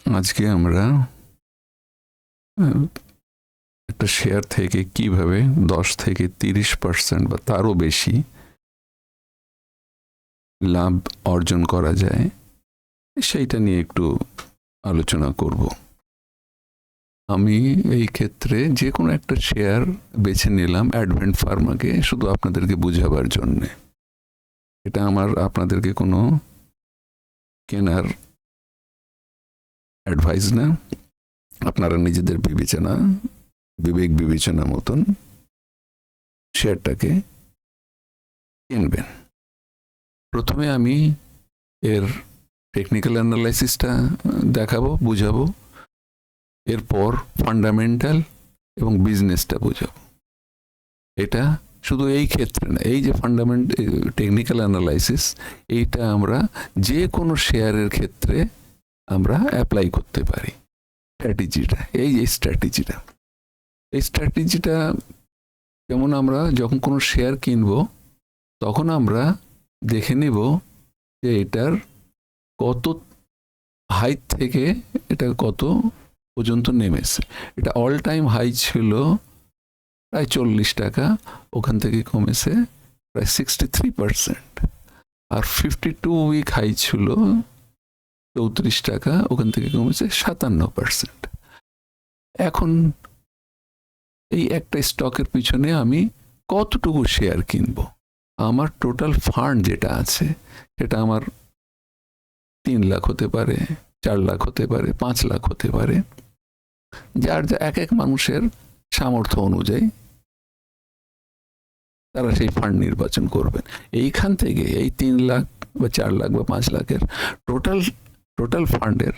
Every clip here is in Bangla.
আজকে আমরা একটা শেয়ার থেকে কিভাবে 10 থেকে 30% বা তারও বেশি লাভ অর্জন করা যায় সেইটা নিয়ে একটু আলোচনা করব। আমি এই ক্ষেত্রে যে কোনো একটা শেয়ার বেছে নিলাম অ্যাডভেন্ট ফার্মাকে, শুধু আপনাদেরকে বুঝাবার জন্যে। এটা আমার আপনাদেরকে কোনো কেনার অ্যাডভাইস না, আপনারা নিজেদের বিবেক বিবেচনা মতন শেয়ারটাকে কিনবেন। প্রথমে আমি এর টেকনিক্যাল অ্যানালাইসিসটা দেখাবো, বুঝাবো। এরপর ফান্ডামেন্টাল এবং বিজনেসটা বুঝাবো। এটা শুধু এই ক্ষেত্রে না, এই যে টেকনিক্যাল অ্যানালাইসিস, এইটা আমরা যে কোনো শেয়ারের ক্ষেত্রে আমরা অ্যাপ্লাই করতে পারি। স্ট্র্যাটেজিটা যেমন আমরা যখন কোনো শেয়ার কিনবো তখন আমরা দেখে নেব যে এটার কত হাই থেকে এটা কত পর্যন্ত নেমেছে। এটা অল টাইম হাই ছিল প্রায় 40 টাকা, ওখান থেকে কমেছে প্রায় 63%। আর 52 উইক হাই ছিল 34 টাকা, ওখান থেকে কমেছে 57%। এখন এই একটা স্টকের পিছনে আমি কতটুকু শেয়ার কিনবো? আমার টোটাল ফান্ড যেটা আছে সেটা আমার 3 লাখ হতে পারে, 4 লাখ হতে পারে, 5 লাখ হতে পারে, যার যা এক এক মানুষের সামর্থ্য অনুযায়ী তারা সেই ফান্ড নির্বাচন করবেন। এইখান থেকে এই 3 লাখ বা 4 লাখ বা 5 লাখের টোটাল ফান্ডের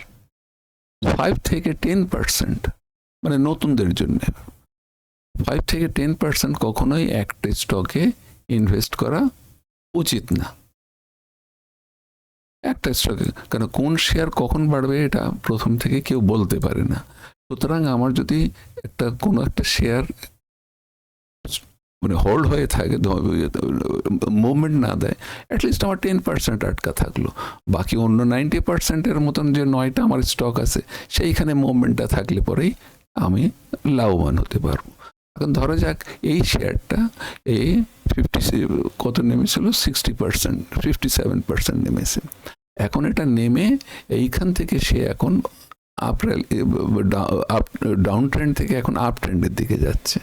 5 থেকে 10%, মানে নতুনদের জন্য 5 থেকে 10% কখনোই একটা স্টকে ইনভেস্ট করা উচিত না। একটা স্টকে, কারণ কোন শেয়ার কখন বাড়বে এটা প্রথম থেকে কেউ বলতে পারে না। সুতরাং আমার যদি কোনো একটা শেয়ার মানে হোল্ড হয়ে থাকে, মুভমেন্ট না দেয়, অ্যাটলিস্ট আমার 10% আটকা থাকলো। বাকি অন্য 90%-এর মতন যে 9টা আমার স্টক আছে সেইখানে মুভমেন্টটা থাকলে পরেই আমি লাভবান হতে পারবো। এখন ধরা যাক এই শেয়ারটা এই 50 কত নেমেছিল, 60%, 57% নেমেছে। এখন এটা নেমে এইখান থেকে সে এখন ডাউন ট্রেন্ড থেকে এখন আপ ট্রেন্ডের দিকে যাচ্ছে।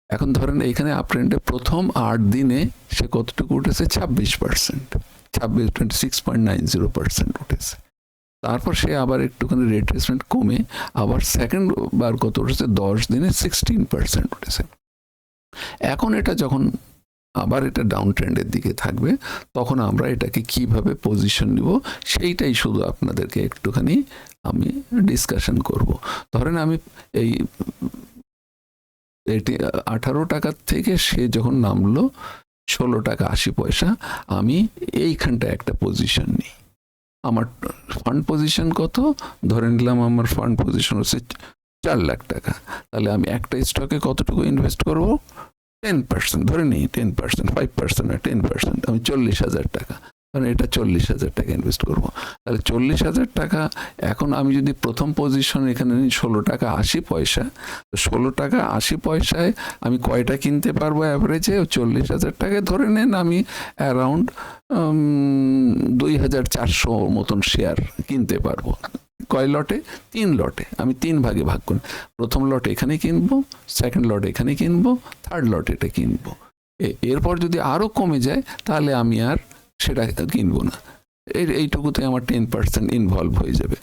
এখন ধরেন এইখানে আপ ট্রেন্ডে প্রথম 8 দিনে সে কতটুকু উঠেছে? 26%, 26.90% উঠেছে। তারপর সে আবার একটুখানি রিট্রেসমেন্ট কমে আবার সেকেন্ড বার কত উঠেছে? 10 দিনে 16% উঠেছে। এখন এটা যখন আবার এটা ডাউন ট্রেন্ডের দিকে থাকবে, তখন আমরা এটাকে কিভাবে পজিশন নিব সেইটাই শুধু আপনাদেরকে একটুখানি আমি ডিসকাশন করব। ধরেন আমি এই 18 টাকা থেকে সে যখন নামলো 16 টাকা 80 পয়সা, আমি এইখানটা একটা পজিশন নিই। আমার ফান্ড পজিশন কত? ধরে নিলাম আমার ফান্ড পজিশন হচ্ছে 4 লাখ টাকা। তাহলে আমি একটা স্টকে কতটুকু ইনভেস্ট করব? 10%, ধরে নিই 10%, 5% না 10%, আমি 40,000 টাকা। কারণ এটা 40,000 টাকা ইনভেস্ট করব। তাহলে 40,000 টাকা, এখন আমি যদি প্রথম পজিশন এখানে নিই 16 টাকা 80 পয়সা, তো 16 টাকা 80 পয়সায় আমি কয়টা কিনতে পারবো অ্যাভারেজে? 40,000 টাকায় ধরে নেন আমি অ্যারাউন্ড 2,400 মতন শেয়ার কিনতে পারবো। কয় লটে? 3 লটে। আমি 3 ভাগে ভাগ করি। প্রথম লট এখানে কিনবো, সেকেন্ড লট এখানে কিনবো, থার্ড লট এটা কিনবো। এরপর যদি আরো কমে যায় তাহলে আমি আর সেটা কিনবো না। এইটুকুতে আমার 10% ইনভলভ হয়ে যাবে।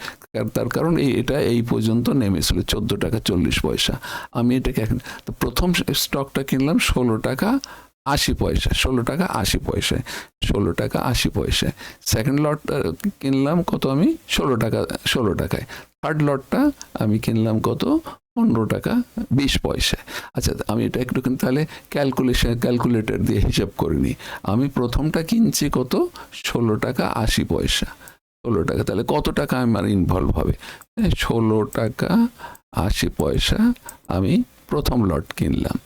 তার কারণ এটা এই পর্যন্ত নেমেছিল 14 টাকা 40 পয়সা। আমি এটাকে এখন প্রথম স্টকটা কিনলাম 16 টাকা 80 পয়সা, 16 টাকা 80 পয়সায়, 16 টাকা 80 পয়সায়। সেকেন্ড লট কিনলাম কত? আমি 16 টাকায়। থার্ড লটটা আমি কিনলাম কত? 15 টাকা 20 পয়সায়। আচ্ছা, আমি এটা একটুখানি তাহলে ক্যালকুলেটর দিয়ে হিসাব করে নিই। আমি প্রথমটা কিনছি কত? 16 টাকা 80 পয়সা। 16 টাকা, তাহলে কত টাকা আমার ইনভলভ হবে? 16 টাকা 80 পয়সা আমি প্রথম লট কিনলাম,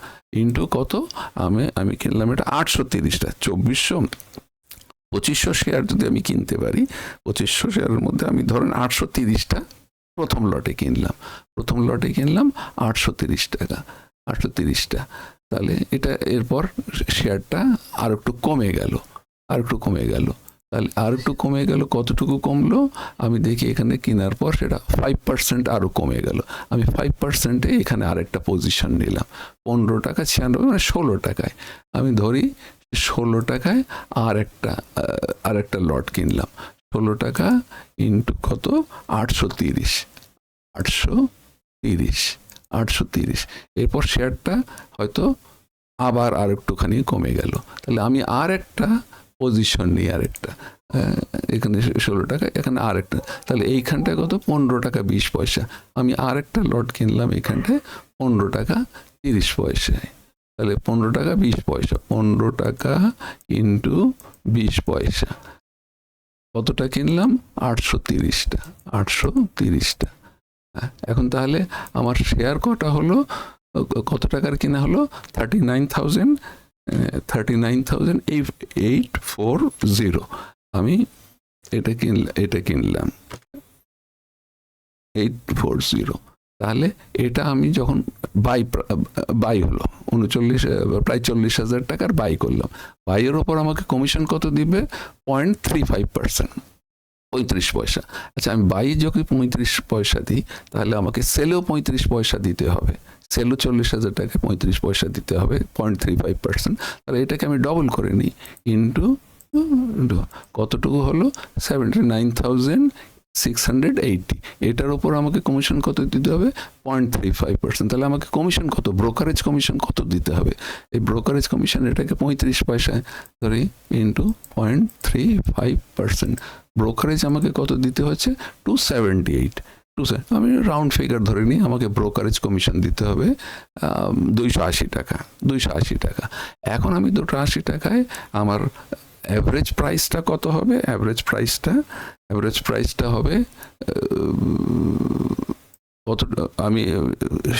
ইন্টু কত? আমি কিনলাম এটা 830টা, 2500 শেয়ার যদি আমি কিনতে পারি, 2500 শেয়ারের মধ্যে আমি ধরেন 830টা প্রথম লটে কিনলাম 830 টাকা, 830টা। তাহলে এটা এরপর শেয়ারটা আর একটু কমে গেল, তাহলে আর একটু কমে গেল, কতটুকু কমলো আমি দেখি এখানে কেনার পর সেটা 5% আরও কমে গেল। আমি 5%-এ এখানে আরেকটা পজিশন নিলাম 15 টাকা 96, মানে 16 টাকায়। আমি ধরি 16 টাকায় আর একটা লট কিনলাম, 16 টাকা ইন্টু কত, 830। এরপর শেয়ারটা হয়তো আবার আর একটুখানি কমে গেল, তাহলে আমি আর একটা পজিশন নিই, এখানে 16 টাকা, এখানে আরেকটা, তাহলে এইখানটায় কত, 15 টাকা 20 পয়সা। আমি আরেকটা লট কিনলাম এইখানটায় 15 টাকা 30 পয়সায়, তাহলে 15 টাকা 20 পয়সা, 15 টাকা ইন্টু 20 পয়সা, কতটা কিনলাম, 830টা। এখন তাহলে আমার শেয়ার কটা হলো, কত টাকার কিনা হলো, 39,840। আমি এটা কিনলাম 840। তাহলে এটা আমি যখন বাই হলো প্রায় 40,000 টাকার বাই করলাম, বাইয়ের ওপর আমাকে কমিশন কত দিবে, 0.35%, 35 পয়সা। আচ্ছা, আমি বাই যখন 35 পয়সা দিই, তাহলে আমাকে সেলেও 35 পয়সা দিতে হবে, সেলও 40,000 টাকা 35 পয়সা দিতে হবে, 0.35%। তাহলে এটাকে আমি ডবল করে নিই, ইন্টু কতটুকু হলো, 79,680। এটার উপর আমাকে কমিশন কত দিতে হবে, 0.35%। তাহলে আমাকে কমিশন কত, ব্রোকারেজ কমিশন কত দিতে হবে, এই ব্রোকারেজ কমিশন এটাকে 35 পয়সায় ধরি, ইন্টু 0.35%। ব্রোকারেজ আমাকে কত দিতে হচ্ছে, 278। আমি রাউন্ড ফিগার ধরে নিই, আমাকে ব্রোকারেজ কমিশন দিতে হবে 280 টাকা। এখন আমি 280 টাকায় আমার অ্যাভারেজ প্রাইসটা কত হবে, অ্যাভারেজ প্রাইসটা হবে কত, আমি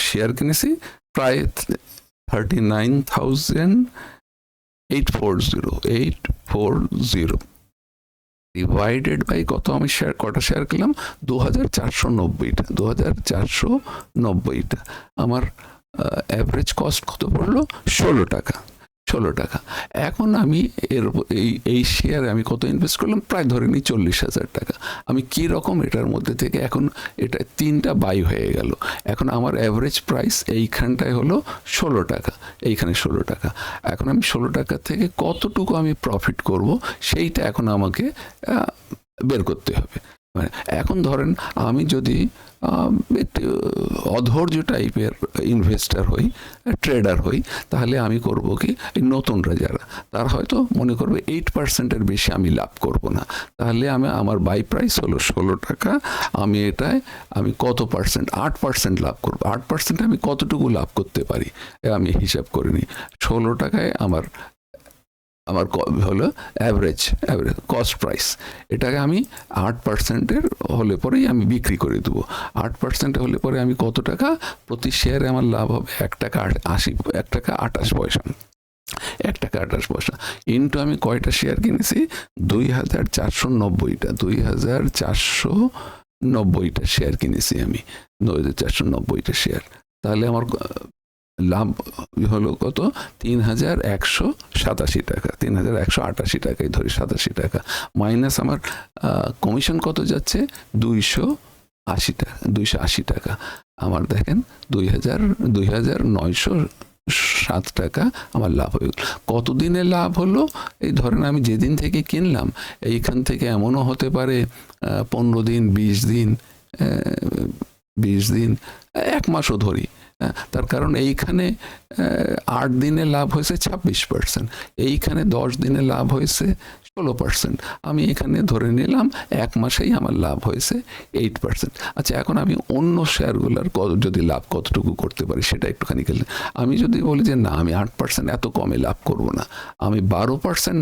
শেয়ার কিনেছি প্রায় 39,840 ডিভাইডেড বাই কত, আমি কটা শেয়ার কিনলাম, 2,490টা। আমার অ্যাভারেজ কস্ট কত পড়লো, 16 টাকা। এখন আমি এই শেয়ারে আমি কত ইনভেস্ট করলাম, প্রায় ধরে নিই 40,000 টাকা। আমি কি রকম এটার মধ্যে থেকে, এখন এটা 3টা বাই হয়ে গেল, এখন আমার অ্যাভারেজ প্রাইস এইখানটায় হলো 16 টাকা, এইখানে 16 টাকা। এখন আমি 16 টাকা থেকে কতটুকু আমি প্রফিট করব, সেইটা এখন আমাকে বের করতে হবে। মানে এখন ধরেন আমি যদি একটু অধৈর্য টাইপের ইনভেস্টার হই, ট্রেডার হই, তাহলে আমি করব কি, এই নতুনরা যারা, তারা হয়তো মনে করবে 8%-এর বেশি আমি লাভ করব না। তাহলে আমার বাই প্রাইস হলো 16 টাকা, আমি কত পার্সেন্ট, 8% লাভ করব। 8% আমি কতটুকু লাভ করতে পারি, আমি হিসাব করে নিই। 16 টাকায় আমার হলো অ্যাভারেজ কস্ট প্রাইস, এটাকে আমি 8%-এর হলে পরেই আমি বিক্রি করে দেবো। 8% হলে পরে আমি কত টাকা, প্রতি শেয়ারে আমার লাভ হবে 1 টাকা 28 পয়সা। 1 টাকা 28 পয়সা ইন্টু আমি কয়টা শেয়ার কিনেছি, 2,490টা শেয়ার কিনেছি আমি, 2,490টা শেয়ার। তাহলে আমার লাভ হলো কত, 3,187 টাকা, 3,188 টাকায় ধরি, 87 টাকা, মাইনাস আমার কমিশন কত যাচ্ছে, 280 টাকা। আমার দেখেন 2,907 টাকা আমার লাভ হয়ে গেল। কতদিনে লাভ হলো, এই ধরেন আমি যেদিন থেকে কিনলাম, এইখান থেকে এমনও হতে পারে 15 দিন, 20 দিন, 1 মাসও ধরি। তার কারণ এইখানে 8 দিনে লাভ হয়েছে 26%, এইখানে 10 দিনে লাভ হয়েছে 16%। আমি এখানে ধরে নিলাম 1 মাসেই আমার লাভ হয়েছে 8%। আচ্ছা, এখন আমি অন্য শেয়ারগুলোর যদি লাভ কতটুকু করতে পারি সেটা একটুখানি খেলে, আমি যদি বলি যে না, আমি 8% এত কমে লাভ করব না, আমি 12%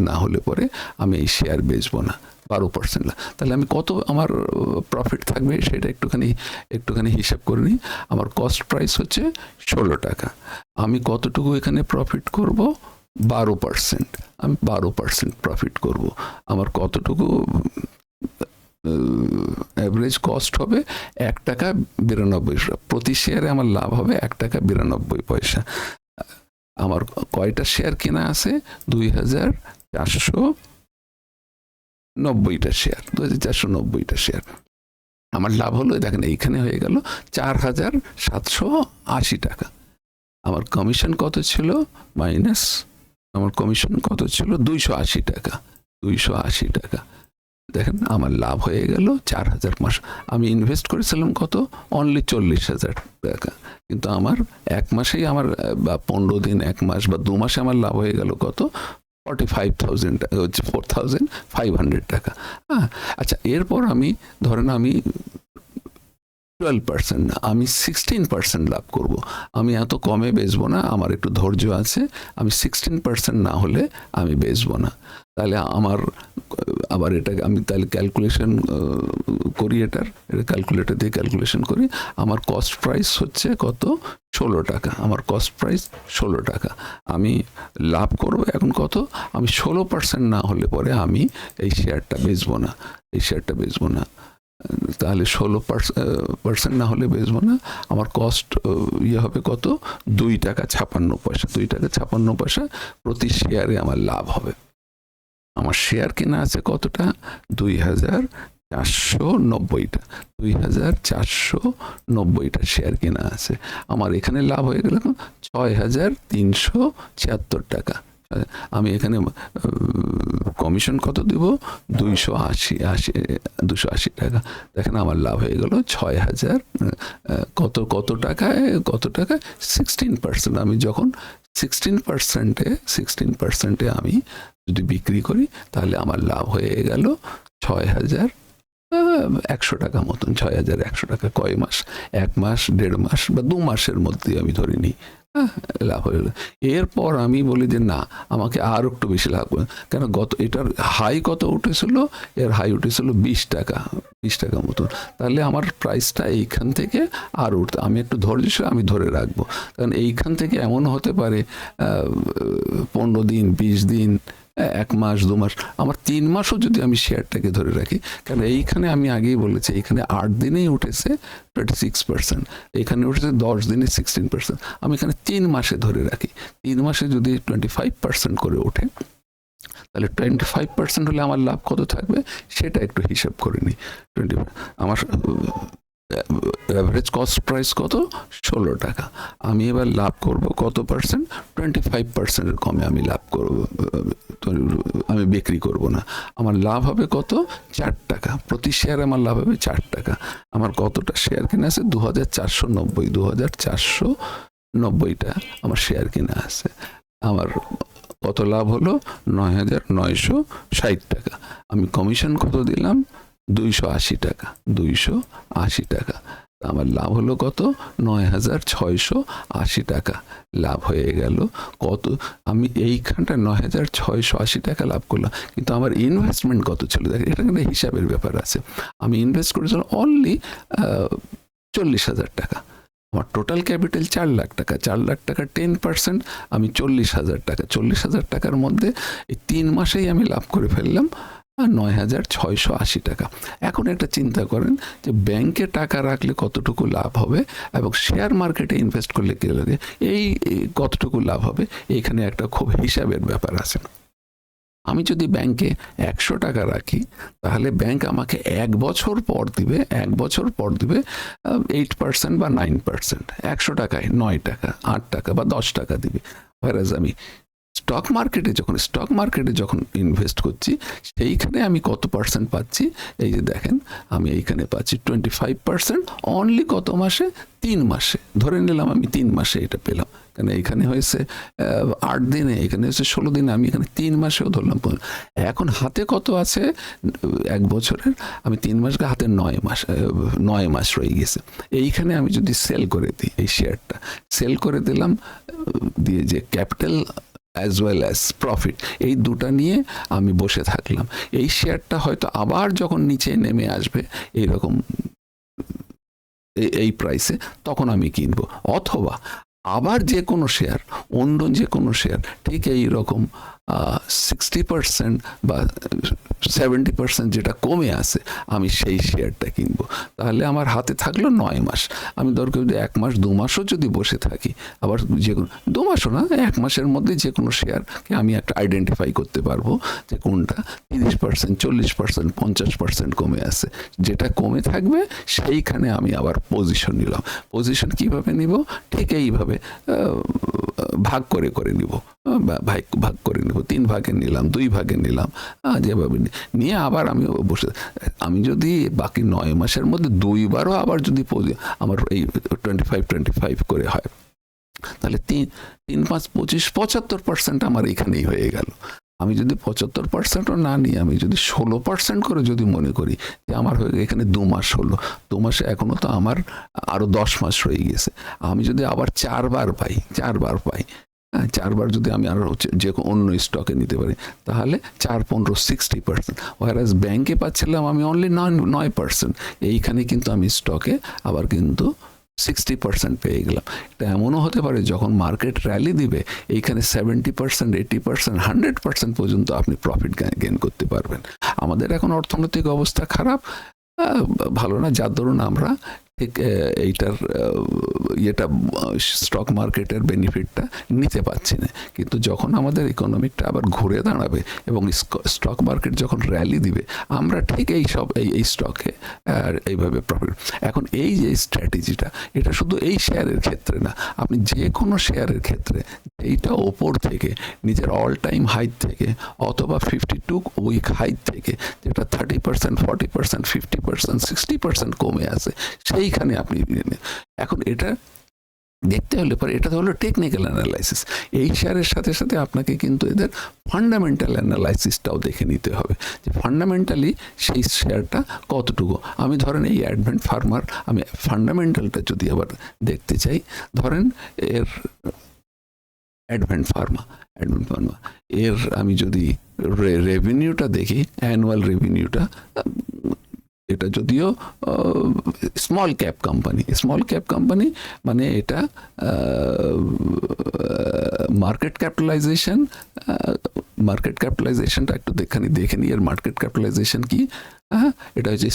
না হলে পরে আমি এই শেয়ার বেচবো না, 12%, তাহলে আমি কত আমার প্রফিট থাকবে সেটা একটুখানি হিসাব করে নিই। আমার কস্ট প্রাইস হচ্ছে 16 টাকা, আমি কতটুকু এখানে প্রফিট করব, 12%, আমি 12% প্রফিট করব। আমার কতটুকু অ্যাভারেজ কস্ট হবে 1 টাকা 92 প্রতি শেয়ারে আমার লাভ হবে 1 টাকা 92 পয়সা। আমার কয়টা শেয়ার কেনা আছে? 2490টা শেয়ার, 2490টা শেয়ার। আমার লাভ হলো দেখেন এইখানে হয়ে গেল 4780 টাকা। আমার কমিশন কত ছিল? মাইনাস আমার কমিশন কত ছিল? 280 টাকা। 280 টাকা। দেখেন আমার লাভ হয়ে গেল 4000 মাস। আমি ইনভেস্ট করেছিলাম কত? অনলি 40,000 টাকা, কিন্তু আমার এক মাসেই আমার বা 15 দিন, এক মাস বা 2 মাসে আমার লাভ হয়ে গেল কত? 45,000 টাকা, হচ্ছে 4,500 টাকা। হ্যাঁ, আচ্ছা, এরপর আমি ধরেন আমি 12% না, আমি 16% লাভ করব। আমি এত কমে বেচবো না, আমার একটু ধৈর্য আছে। আমি 16% না হলে আমি বেচবো না। তাহলে আমার আবার এটাকে আমি তাহলে ক্যালকুলেশন করি, এটার ক্যালকুলেটর দিয়ে ক্যালকুলেশন করি। আমার কস্ট প্রাইস হচ্ছে কত? 16 টাকা। আমার কস্ট প্রাইস 16 টাকা। আমি লাভ করব এখন কত? আমি 16% না হলে পরে আমি এই শেয়ারটা বেচবো না, এই শেয়ারটা বেচবো না। তাহলে 16% না হলে বেচবো না। আমার কস্ট হবে কত? 2 টাকা 56 পয়সা। 2 টাকা 56 পয়সা প্রতি শেয়ারে আমার লাভ হবে। আমার শেয়ার কেনা আছে কতটা? 2490টা। 2490টা শেয়ার কেনা আছে। আমার এখানে লাভ হয়ে গেল 6376 টাকা। আমি এখানে কমিশন কত দেব? 280 টাকা। দেখেন আমার লাভ হয়ে গেল 6000। কত টাকায়? 16%। আমি যখন 16% আমি যদি বিক্রি করি তাহলে আমার লাভ হয়ে গেল 6100 টাকা মতন। 6100 টাকা। কয় মাস? 1 মাস, 1.5 মাস বা 2 মাসের মধ্যে আমি ধরে নিই লাভ হয়ে গেল। এরপর আমি বলি যে না, আমাকে আর একটু বেশি লাভ করবে, কেন এটার হাই কত উঠেছিল? এর হাই উঠেছিল 20 টাকা, 20 টাকা মতন। তাহলে আমার প্রাইসটা এইখান থেকে আর উঠতে, আমি একটু ধৈর্যশীল, আমি ধরে রাখবো। কারণ এইখান থেকে এমন হতে পারে 15 দিন, 20 দিন, 1 মাস, 2 মাস, আমার 3 মাসও যদি আমি শেয়ারটাকে ধরে রাখি। কারণ এইখানে আমি আগেই বলেছি, এইখানে 8 দিনেই উঠেছে 26%, এখানে উঠেছে 10 দিনে 16%। আমি এখানে 3 মাসে ধরে রাখি। 3 মাসে যদি 25% করে ওঠে, তাহলে 25% হলে আমার লাভ কত থাকবে সেটা একটু হিসাব করে নিই। আমার অ্যাভারেজ কস্ট প্রাইস কত? 16 টাকা। আমি এবার লাভ করব কত পার্সেন্ট? 25% কমে আমি লাভ করব, আমি বিক্রি করব না। আমার লাভ হবে কত? 4 টাকা প্রতি শেয়ার। আমার লাভ হবে 4 টাকা। আমার কতটা শেয়ার কেনা আছে? 2490। 2490টা আমার শেয়ার কেনা আছে। আমার কত লাভ হলো? 9960 টাকা। আমি কমিশন কত দিলাম? 280 টাকা। 280 টাকা। আমার লাভ হলো কত? 9680 টাকা লাভ হয়ে গেল। কত আমি এইখানটা 9680 টাকা লাভ করলাম, কিন্তু আমার ইনভেস্টমেন্ট কত ছিল? দেখেন, এটা কিন্তু হিসাবের ব্যাপার আছে। আমি ইনভেস্ট করেছিলাম অনলি 40,000 টাকা। আমার টোটাল ক্যাপিটাল 4 লাখ টাকা। 4 লাখ টাকার 10% আমি 40,000 টাকা। 40,000 টাকার মধ্যে এই 3 মাসেই আমি লাভ করে ফেললাম 9680 টাকা। এখন একটা চিন্তা করেন যে ব্যাংকে টাকা রাখলে কতটুকু লাভ হবে এবং শেয়ার মার্কেটে ইনভেস্ট করলে কি লাগে, এই কতটুকু লাভ হবে। এইখানে একটা খুব হিসাবের ব্যাপার আছে। আমি যদি ব্যাংকে 100 টাকা রাখি, তাহলে ব্যাংক আমাকে 1 বছর পর দিবে, 1 বছর পর দিবে 8% বা 9%। 100 টাকায় 9 টাকা, 8 টাকা বা 10 টাকা দিবে। whereas আমি স্টক মার্কেটে যখন ইনভেস্ট করছি, সেইখানে আমি কত পার্সেন্ট পাচ্ছি? এই যে দেখেন, আমি এইখানে পাচ্ছি 25% অনলি। কত মাসে? 3 মাসে। ধরে নিলাম আমি 3 মাসে এটা পেলাম, কারণ এইখানে হয়েছে 8 দিনে, এখানে হয়েছে 16 দিনে, আমি এখানে 3 মাসেও ধরলাম। এখন হাতে কত আছে 1 বছরের? আমি 3 মাস হাতে 9 মাস রয়ে গেছে। এইখানে আমি যদি সেল করে দিই, এই শেয়ারটা সেল করে দিলাম, দিয়ে যে capital as well as profit, এই দুটা নিয়ে আমি বসে থাকলাম। এই শেয়ারটা হয়তো আবার যখন নিচে নেমে আসবে এইরকম এই প্রাইসে, তখন আমি কিনবো। অথবা আবার যে কোনো শেয়ার, অন্য যে কোনো শেয়ার ঠিক এই রকম 60% বা 70% যেটা কমে আসে আমি সেই শেয়ারটা কিনবো। তাহলে আমার হাতে থাকলো 9 মাস। আমি দরকার যদি 1 মাস 2 মাসও যদি বসে থাকি, আবার যে কোনো 2 মাসও না, 1 মাসের মধ্যে যে কোনো শেয়ারকে আমি একটা আইডেন্টিফাই করতে পারবো যে কোনটা 30%, 40%, 50% কমে আসে। যেটা কমে থাকবে সেইখানে আমি আবার পজিশন নিলাম। পজিশন কিভাবে নিব? ঠিক এইভাবে ভাগ করে করে নিব, ভাগ করে নিব, 3 ভাগে নিলাম, 2 ভাগে নিলাম, যেভাবে নিয়ে আবার আমি বসে, আমি যদি বাকি 9 মাসের মধ্যে 2 বারও আবার যদি আমার এই 25 করে হয়, তাহলে 3, 5, 25, 75% আমার এখানেই হয়ে গেল। আমি যদি 75%ও না নিই, আমি যদি 16% করে যদি মনে করি যে আমার হয়ে এখানে 2 মাস হলো, 2 মাসে এখনো তো আমার আরো 10 মাস রয়ে গেছে। আমি যদি আবার 4 বার পাই, 4 বার যদি আমি আরো যে অন্য স্টকে নিতে পারি, তাহলে 4, 15, 60%। ওয়ারাজ ব্যাংকে পাচ্ছিলাম আমি অনলি 9%। এইখানে কিন্তু আমি স্টকে আবার কিন্তু 60% পেয়ে গেলাম। এটা এমনও হতে পারে যখন মার্কেট র্যালি দিবে, এইখানে 70%, 80%, 100% পর্যন্ত আপনি প্রফিট গেইন করতে পারবেন। আমাদের এখন অর্থনৈতিক অবস্থা খারাপ, ভালো না, যার দরুন আমরা ঠিক এইটার ইয়েটা স্টক মার্কেটের বেনিফিটটা নিতে পারছি না। কিন্তু যখন আমাদের ইকোনমিকটা আবার ঘুরে দাঁড়াবে এবং স্টক মার্কেট যখন র্যালি দিবে, আমরা ঠিক এই স্টকে এইভাবে প্রফিট। এখন এই যে স্ট্র্যাটেজিটা, এটা শুধু এই শেয়ারের ক্ষেত্রে না, আপনি যে কোনো শেয়ারের ক্ষেত্রে এইটা ওপর থেকে নিজের অল টাইম হাই থেকে অথবা 52 উইক হাই থেকে যেটা 30%, 40%, 50%, 60% কমে আসে, সেইখানে আপনি এখন এটা দেখতে হলে পরে, এটা তো হলো টেকনিক্যাল অ্যানালাইসিস। এই শেয়ারের সাথে সাথে আপনাকে কিন্তু এদের ফান্ডামেন্টাল অ্যানালাইসিসটাও দেখে নিতে হবে যে ফান্ডামেন্টালি সেই শেয়ারটা কতটুকু। আমি ধরেন এই অ্যাডভেন্ট ফার্মার, আমি ফান্ডামেন্টালটা যদি আবার দেখতে চাই, ধরেন এর অ্যাডভেন্ট ফার্মা এর আমি যদি রেভিনিউটা দেখি, অ্যানুয়াল রেভিনিউটা, এটা যদিও স্মল ক্যাপ কোম্পানি, মানে এটা মার্কেট ক্যাপিটালাইজেশনটা একটু দেখে নিই। এর মার্কেট ক্যাপিটালাইজেশন কি? এটা হচ্ছে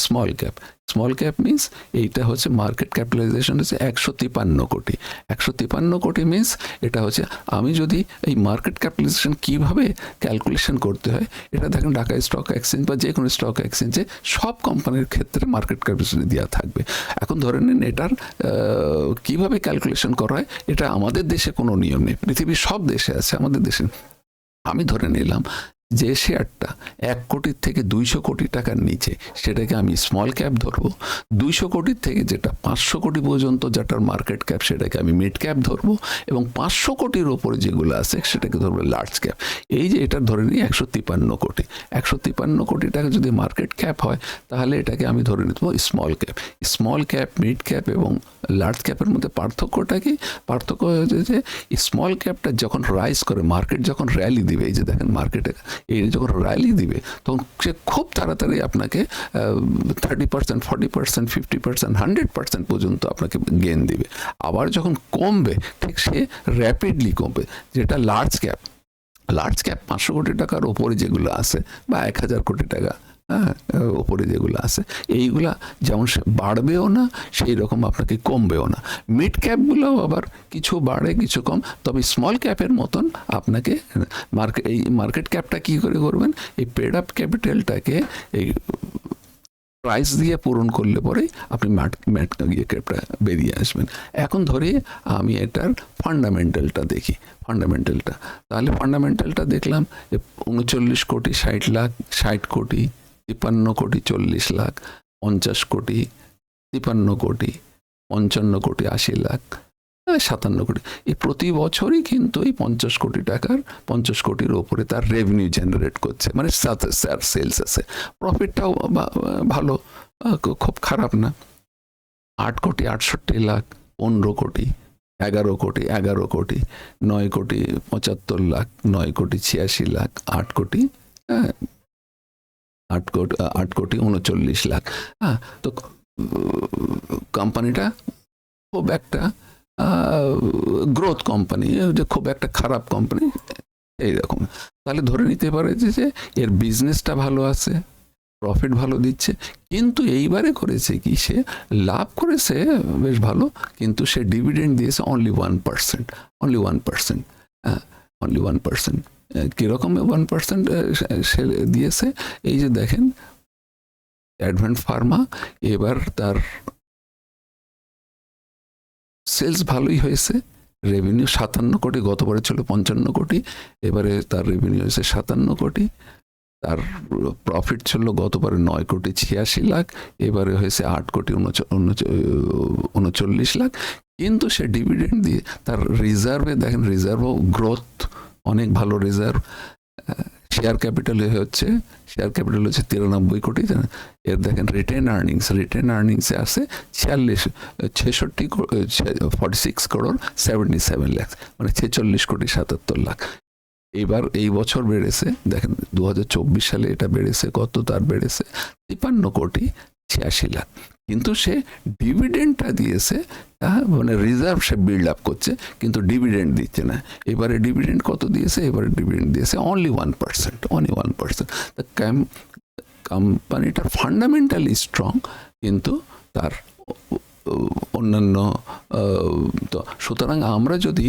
স্মল ক্যাপ মিনস এইটা হচ্ছে মার্কেট ক্যাপিটালাইজেশন হচ্ছে 153 কোটি। 153 কোটি মিনস এটা হচ্ছে, আমি যদি এই মার্কেট ক্যাপিটালাইজেশন কিভাবে ক্যালকুলেশন করতে হয়, এটা দেখেন ঢাকা স্টক এক্সচেঞ্জ বা যে কোনো স্টক এক্সচেঞ্জে সব কোম্পানির ক্ষেত্রে মার্কেট ক্যাপিটালাইজেশন দেওয়া থাকবে। এখন ধরে নিন এটার কিভাবে ক্যালকুলেশন করা হয়, এটা আমাদের দেশে কোনো নিয়ম নেই, পৃথিবীর সব দেশে আছে, আমাদের দেশে আমি ধরে নিলাম যে শেয়ারটা 1 কোটির থেকে 200 কোটি টাকার নিচে, সেটাকে আমি স্মল ক্যাপ ধরবো। 200 কোটির থেকে যেটা 500 কোটি পর্যন্ত যেটার মার্কেট ক্যাপ, সেটাকে আমি মিড ক্যাপ ধরবো, এবং 500 কোটির ওপরে যেগুলো আছে সেটাকে ধরবো লার্জ ক্যাপ। এই যে এটা ধরে নিই 153 কোটি, 153 কোটি টাকা যদি মার্কেট ক্যাপ হয়, তাহলে এটাকে আমি ধরে নিতে স্মল ক্যাপ, মিড ক্যাপ এবং লার্জ ক্যাপের মধ্যে পার্থক্যটা কি? পার্থক্য হচ্ছে যে স্মল ক্যাপটা যখন রাইজ করে, মার্কেট যখন র্যালি দিবে, এই যে দেখেন মার্কেটে এই যখন র্যালি দিবে, তখন সে খুব তাড়াতাড়ি আপনাকে 30%, 40%, 50%, 100% পর্যন্ত আপনাকে গেইন দিবে। আবার যখন কমবে, ঠিক সে র্যাপিডলি কমবে। যেটা লার্জ ক্যাপ 500 কোটি টাকার ওপরে যেগুলো আছে বা 1000 কোটি টাকা ওপরে যেগুলো আছে, এইগুলা যেমন বাড়বেও না, সেই রকম আপনাকে কমবেও না। মিড ক্যাপগুলোও আবার কিছু বাড়ে কিছু কম, তবে স্মল ক্যাপের মতন আপনাকে এই মার্কেট ক্যাপটা কী করে করবেন, এই পেড আপ ক্যাপিটালটাকে এই প্রাইস দিয়ে পূরণ করলে পরেই আপনি ক্যাপটা বেরিয়ে আসবেন। এখন ধরে আমি এটার ফান্ডামেন্টালটা দেখি, তাহলে ফান্ডামেন্টালটা দেখলাম যে 39 কোটি 60 লাখ, 60 কোটি, 53 কোটি 40 লাখ, 50 কোটি, 53 কোটি, 55 কোটি 80 লাখ, 57 কোটি। এই প্রতি বছরই কিন্তু এই 50 কোটি টাকার 50 কোটির ওপরে তার রেভিনিউ জেনারেট করছে, মানে সেলস আছে। প্রফিটটাও ভালো, খুব খারাপ না। 8 কোটি 68 লাখ, 15 কোটি, 11 কোটি, 9 কোটি 75 লাখ, 9 কোটি 86 লাখ, 8 কোটি 39 লাখ। তো কোম্পানিটা খুব একটা গ্রোথ কোম্পানি, খুব একটা খারাপ কোম্পানি এইরকম। তাহলে ধরে নিতে পারে যে এর বিজনেসটা ভালো আছে, প্রফিট ভালো দিচ্ছে, কিন্তু এইবারে করেছে কি, সে লাভ করেছে বেশ ভালো, কিন্তু সে ডিভিডেন্ড দিয়েছে অনলি 1%, অনলি 1%, অনলি 1%। কীরকম 1% সে দিয়েছে? এই যে দেখেন অ্যাডভেন্ট ফার্মা, এবার তার সেলস ভালোই হয়েছে, রেভিনিউ 57 কোটি, গতবারে ছিল 55 কোটি, এবারে তার রেভিনিউ হয়েছে 57 কোটি। তার প্রফিট ছিল গতবারে 9 কোটি 86 লাখ, এবারে হয়েছে 8 কোটি 39 লাখ। কিন্তু সে ডিভিডেন্ড দিয়ে তার রিজার্ভে দেখেন, রিজার্ভও গ্রোথ অনেক ভালো রিজার্ভ। শেয়ার ক্যাপিটাল হচ্ছে 93 কোটি। এর দেখেন রিটেন আর্নিংসে আছে 46 করোড় 77 লাখ, মানে 46 কোটি 77 লাখ। এবার এই বছর বেড়েছে, দেখেন 2024 সালে এটা বেড়েছে কত, তার বেড়েছে 53 কোটি 86 লাখ। কিন্তু সে ডিভিডেন্ডটা দিয়েছে, মানে রিজার্ভ সে বিল্ড আপ করছে, কিন্তু ডিভিডেন্ড দিচ্ছে না। এবারে ডিভিডেন্ড কত দিয়েছে? এবারে ডিভিডেন্ড দিয়েছে অনলি 1%, অনলি 1%। কোম্পানিটা ফান্ডামেন্টালি স্ট্রং, কিন্তু তার অন্যান্য তো সুতরাং আমরা যদি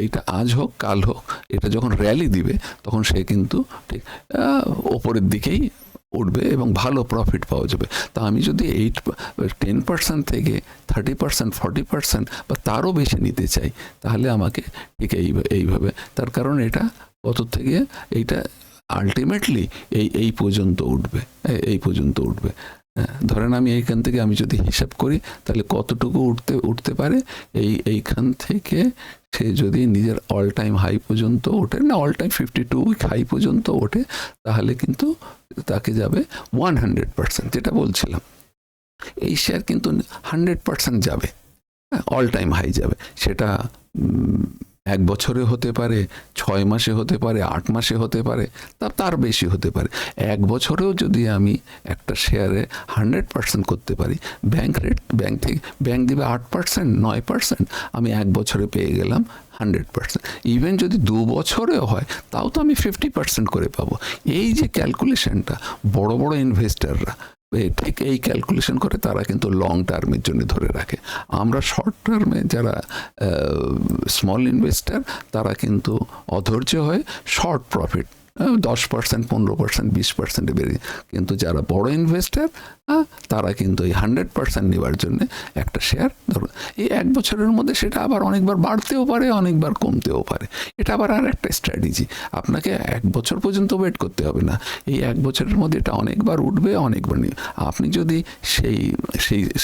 এটা আজ হোক কাল হোক, এটা যখন র্যালি দিবে তখন সে কিন্তু ঠিক ওপরের দিকেই উঠবে এবং ভালো প্রফিট পাওয়া যাবে। তা আমি যদি 10% থেকে 30%, 40% বা তারও বেশি নিতে চাই, তাহলে আমাকে ঠিক এইভাবে, তার কারণ এটা কত থেকে এইটা আলটিমেটলি এই পর্যন্ত উঠবে, এই পর্যন্ত উঠবে। ধরেন আমি এইখান থেকে আমি যদি হিসাব করি, তাহলে কতটুকু উঠতে পারে, এইখান থেকে সে যদি নিজের অল টাইম হাই পর্যন্ত ওঠে, না অল টাইম 52 উইক হাই পর্যন্ত ওঠে, তাহলে কিন্তু তাকে যাবে 100%, যেটা বলছিলাম। এই শেয়ার কিন্তু 100% যাবে, অল টাইম হাই যাবে। সেটা 1 বছরে হতে পারে, 6 মাসে হতে পারে, 8 মাসে হতে পারে, তার বেশি হতে পারে। 1 বছরেও যদি আমি একটা শেয়ারে 100% করতে পারি, ব্যাংক দিবে 8%, 9%, আমি 1 বছরে পেয়ে গেলাম 100%। ইভেন যদি 2 বছরেও হয়, তাও তো আমি 50% করে পাবো। এই যে ক্যালকুলেশনটা বড় বড় ইনভেস্টাররা ঠিক এই ক্যালকুলেশন করে, তারা কিন্তু লং টার্মের জন্য ধরে রাখে। আমরা শর্ট টার্মে যারা স্মল ইনভেস্টার, তারা কিন্তু অধৈর্য হয়ে শর্ট প্রফিট 10%, 15%, 20% বেরিয়ে। কিন্তু যারা বড় ইনভেস্টার, তারা কিন্তু এই 100% নেওয়ার জন্য একটা শেয়ার ধরো, এই 1 বছরের মধ্যে সেটা আবার অনেকবার বাড়তেও পারে, অনেকবার কমতেও পারে। এটা আবার আর একটা স্ট্র্যাটেজি। আপনাকে 1 বছর পর্যন্ত ওয়েট করতে হবে না, এই 1 বছরের মধ্যে এটা অনেকবার উঠবে, অনেকবার নিয়ে আপনি যদি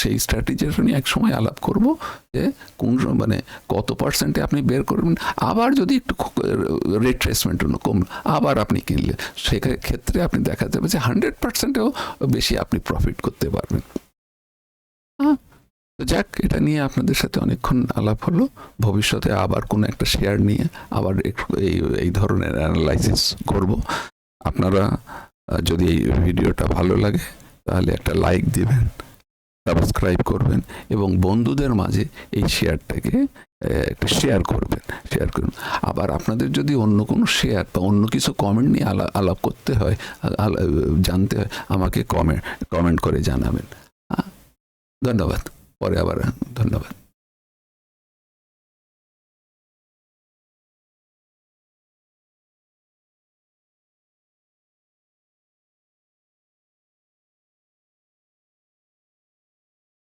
সেই স্ট্র্যাটেজির নিয়ে এক সময় আলাপ করব যে কোন মানে কত পার্সেন্টে আপনি বের করবেন, আবার যদি একটু রিট্রেসমেন্ট কম আবার আপনি কিনলে, সেক্ষেত্রে আপনি দেখা যাবে যে 100%-এও বেশি আপনি প্রফিট করতে পারবেন। তো যাক, এটা নিয়ে আপনাদের সাথে অনেকক্ষণ আলাপ হলো। ভবিষ্যতে আবার কোনো একটা শেয়ার নিয়ে আবার এই ধরনের অ্যানালাইসিস করব। আপনারা যদি এই ভিডিওটা ভালো লাগে, তাহলে একটা লাইক দিবেন, সাবস্ক্রাইব করবেন এবং বন্ধুদের মাঝে এই শেয়ারটাকে একটু শেয়ার করবেন। আবার আপনাদের যদি অন্য কোনো শেয়ার বা অন্য কিছু কমেন্ট নিয়ে আলাপ করতে হয়, জানতে হয়, আমাকে কমেন্ট করে জানাবেন। ধন্যবাদ। পরে আবার ধন্যবাদ।